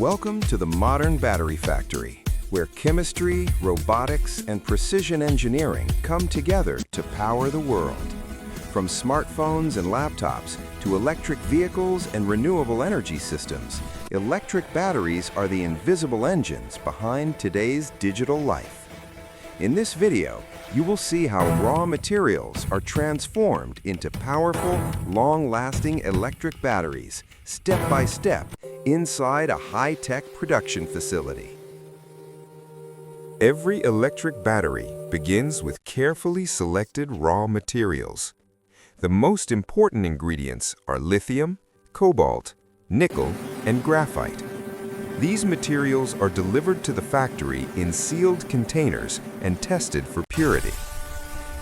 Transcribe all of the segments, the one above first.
Welcome to the modern battery factory, where chemistry, robotics, and precision engineering come together to power the world. From smartphones and laptops to electric vehicles and renewable energy systems, electric batteries are the invisible engines behind today's digital life. In this video, you will see how raw materials are transformed into powerful, long-lasting electric batteries, step by step, inside a high-tech production facility. Every electric battery begins with carefully selected raw materials. The most important ingredients are lithium, cobalt, nickel, and graphite. These materials are delivered to the factory in sealed containers and tested for purity.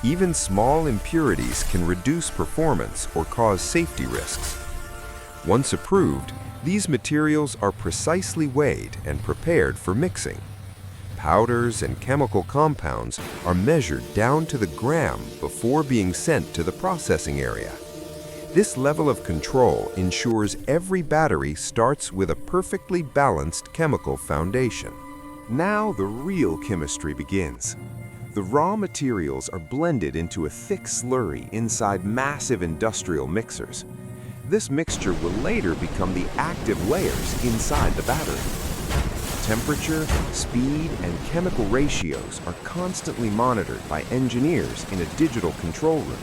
Even small impurities can reduce performance or cause safety risks. Once approved, these materials are precisely weighed and prepared for mixing. Powders and chemical compounds are measured down to the gram before being sent to the processing area. This level of control ensures every battery starts with a perfectly balanced chemical foundation. Now the real chemistry begins. The raw materials are blended into a thick slurry inside massive industrial mixers. This mixture will later become the active layers inside the battery. Temperature, speed, and chemical ratios are constantly monitored by engineers in a digital control room.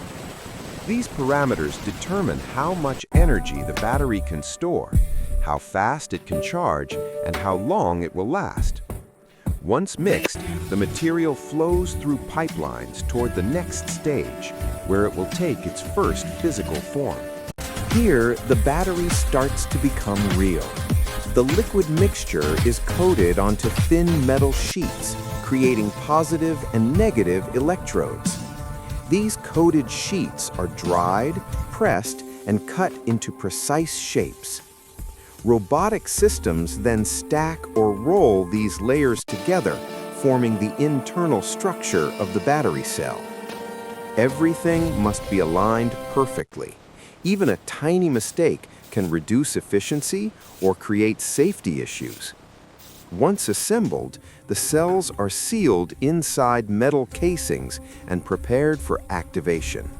These parameters determine how much energy the battery can store, how fast it can charge, and how long it will last. Once mixed, the material flows through pipelines toward the next stage, where it will take its first physical form. Here, the battery starts to become real. The liquid mixture is coated onto thin metal sheets, creating positive and negative electrodes. These coated sheets are dried, pressed, and cut into precise shapes. Robotic systems then stack or roll these layers together, forming the internal structure of the battery cell. Everything must be aligned perfectly. Even a tiny mistake can reduce efficiency or create safety issues. Once assembled, the cells are sealed inside metal casings and prepared for activation.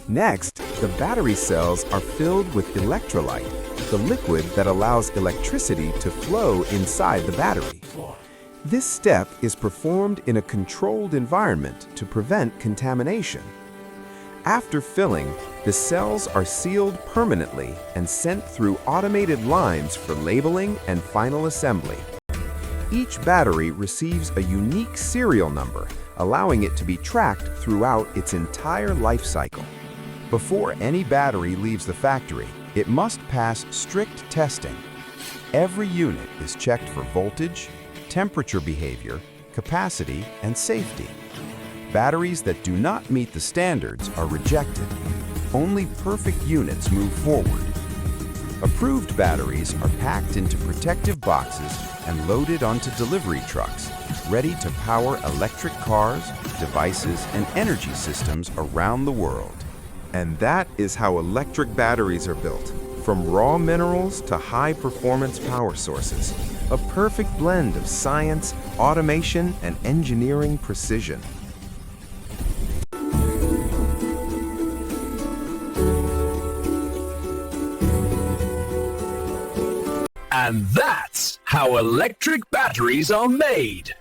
Next, the battery cells are filled with electrolyte, the liquid that allows electricity to flow inside the battery. This step is performed in a controlled environment to prevent contamination. After filling, the cells are sealed permanently and sent through automated lines for labeling and final assembly. Each battery receives a unique serial number, allowing it to be tracked throughout its entire life cycle. Before any battery leaves the factory, it must pass strict testing. Every unit is checked for voltage, temperature behavior, capacity, and safety. Batteries that do not meet the standards are rejected. Only perfect units move forward. Approved batteries are packed into protective boxes and loaded onto delivery trucks, ready to power electric cars, devices, and energy systems around the world. And that is how electric batteries are built, from raw minerals to high-performance power sources. A perfect blend of science, automation, and engineering precision. And that's how electric batteries are made,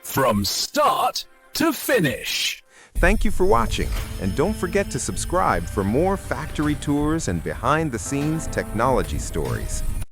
from start to finish. Thank you for watching, and don't forget to subscribe for more factory tours and behind-the-scenes technology stories.